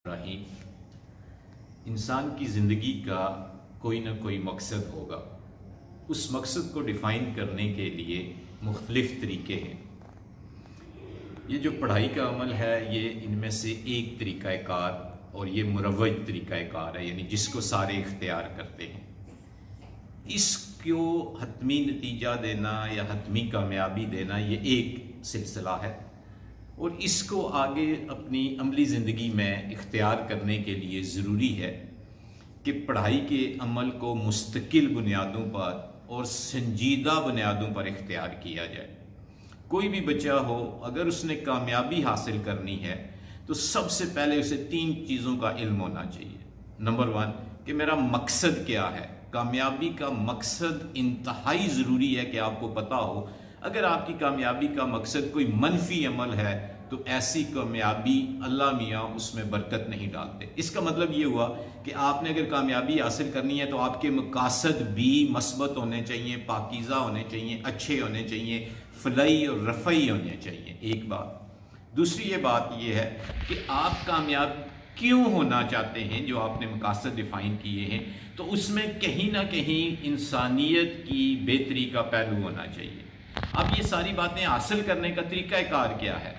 रही। इंसान की ज़िंदगी का कोई ना कोई मकसद होगा। उस मकसद को डिफ़ाइन करने के लिए मुख्तलिफ़ तरीके हैं। ये जो पढ़ाई का अमल है ये इनमें से एक तरीक़ाकार और ये मुरव्वज तरीक़ाकार है, यानी जिसको सारे इख्तियार करते हैं। इसको हतमी नतीजा देना या हतमी कामयाबी देना ये एक सिलसिला है, और इसको आगे अपनी अमली ज़िंदगी में इख्तियार करने के लिए ज़रूरी है कि पढ़ाई के अमल को मुस्तकिल बुनियादों पर और संजीदा बुनियादों पर इख्तियार किया जाए। कोई भी बच्चा हो, अगर उसने कामयाबी हासिल करनी है तो सबसे पहले उसे 3 चीज़ों का इल्म होना चाहिए। नंबर 1 कि मेरा मकसद क्या है। कामयाबी का मकसद इंतहाई ज़रूरी है कि आपको पता हो। अगर आपकी कामयाबी का मकसद कोई मनफी अमल है तो ऐसी कामयाबी अल्लाह मियाँ उसमें बरकत नहीं डालते। इसका मतलब ये हुआ कि आपने अगर कामयाबी हासिल करनी है तो आपके मकासद भी मस्बत होने चाहिए, पाकीज़ा होने चाहिए, अच्छे होने चाहिए, फलई और रफ़ई होने चाहिए। एक बात। दूसरी ये बात ये है कि आप कामयाब क्यों होना चाहते हैं, जो आपने मकासद डिफ़ाइन किए हैं, तो उसमें कहीं ना कहीं इंसानियत की बेहतरी का पहलू होना चाहिए। अब ये सारी बातें हासिल करने का तरीक़ाकार क्या है?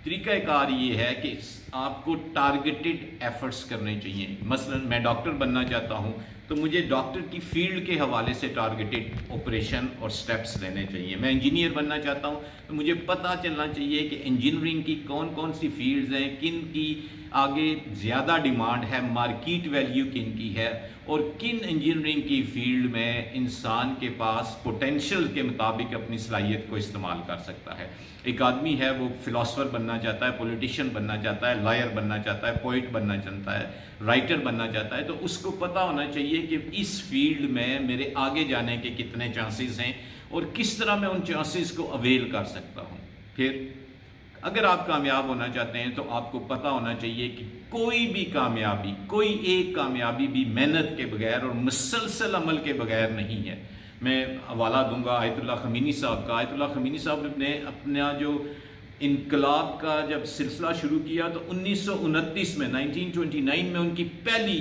तरीक़ाकार ये है कि आपको टारगेटेड एफर्ट्स करने चाहिए। मसलन मैं डॉक्टर बनना चाहता हूँ तो मुझे डॉक्टर की फील्ड के हवाले से टारगेटेड ऑपरेशन और स्टेप्स लेने चाहिए। मैं इंजीनियर बनना चाहता हूँ तो मुझे पता चलना चाहिए कि इंजीनियरिंग की कौन कौन सी फील्ड्स हैं, किन की आगे ज़्यादा डिमांड है, मार्केट वैल्यू किन की है, और किन इंजीनियरिंग की फील्ड में इंसान के पास पोटेंशियल के मुताबिक अपनी सलाहियत को इस्तेमाल कर सकता है। एक आदमी है वो फिलोसफर बनना चाहता है, पॉलिटिशियन बनना चाहता है, लॉयर बनना चाहता है, पोइट बनना चाहता है, राइटर बनना चाहता है, तो उसको पता होना चाहिए कि इस फील्ड में मेरे आगे जाने के कितने चांसेस हैं और किस तरह मैं उन चांसेस को अवेल कर सकता हूँ। फिर अगर आप कामयाब होना चाहते हैं तो आपको पता होना चाहिए कि कोई भी कामयाबी, कोई एक कामयाबी भी मेहनत के बगैर और मुसलसल अमल के बगैर नहीं है। मैं हवाला दूंगा आयतुल्लाह खमीनी साहब का। आयतुल्लाह खमीनी साहब ने अपना जो इनकलाब का जब सिलसिला शुरू किया तो 1929 में 1929 में उनकी पहली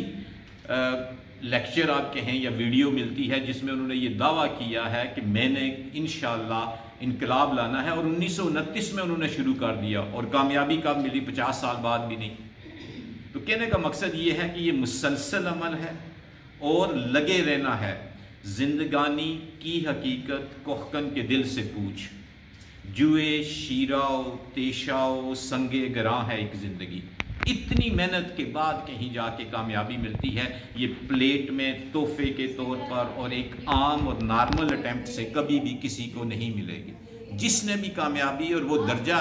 लेक्चर आप कहें या वीडियो मिलती है जिसमें उन्होंने ये दावा किया है कि मैंने इंशाअल्लाह इनकलाब लाना है, और 1929 में उन्होंने शुरू कर दिया और कामयाबी कब मिली? 50 साल बाद भी नहीं। तो कहने का मकसद ये है कि ये मुसलसल अमल है और लगे रहना है। जिंदगानी की हकीकत कोहकन के दिल से पूछ, जुए शीराओ तेशाओ संगे गरां है एक ज़िंदगी। इतनी मेहनत के बाद कहीं जाके कामयाबी मिलती है। ये प्लेट में तोहफे के तौर पर और एक आम और नॉर्मल अटेम्प्ट से कभी भी किसी को नहीं मिलेगी। जिसने भी कामयाबी और वो दर्जा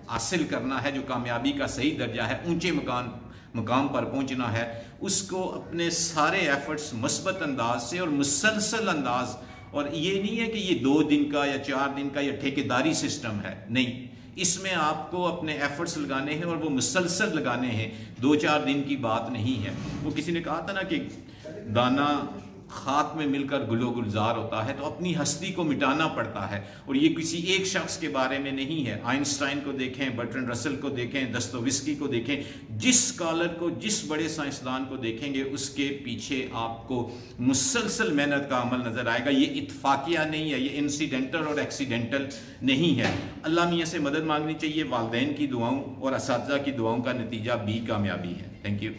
हासिल करना है जो कामयाबी का सही दर्जा है, ऊंचे मकाम पर पहुंचना है, उसको अपने सारे एफर्ट्स मस्बत अंदाज से और मुसलसल अंदाज, और ये नहीं है कि ये 2 दिन का या 4 दिन का या ठेकेदारी सिस्टम है, नहीं। इसमें आपको अपने एफर्ट्स लगाने हैं और वो मुसलसल लगाने हैं, 2-4 दिन की बात नहीं है। वो किसी ने कहा था ना कि दाना खाक में मिलकर गुलो गुलजार होता है, तो अपनी हस्ती को मिटाना पड़ता है, और ये किसी एक शख्स के बारे में नहीं है। आइंस्टाइन को देखें, बर्ट्रैंड रसल को देखें, दस्तोवस्की को देखें, जिस स्कॉलर को, जिस बड़े साइंसदान को देखेंगे उसके पीछे आपको मुसलसल मेहनत का अमल नज़र आएगा। ये इत्फाकिया नहीं है, ये इंसिडेंटल और एक्सीडेंटल नहीं है। अल्लाह मियाँ से मदद मांगनी चाहिए। वालिदैन की दुआओं और असातिज़ा की दुआओं का नतीजा भी कामयाबी है। Thank you.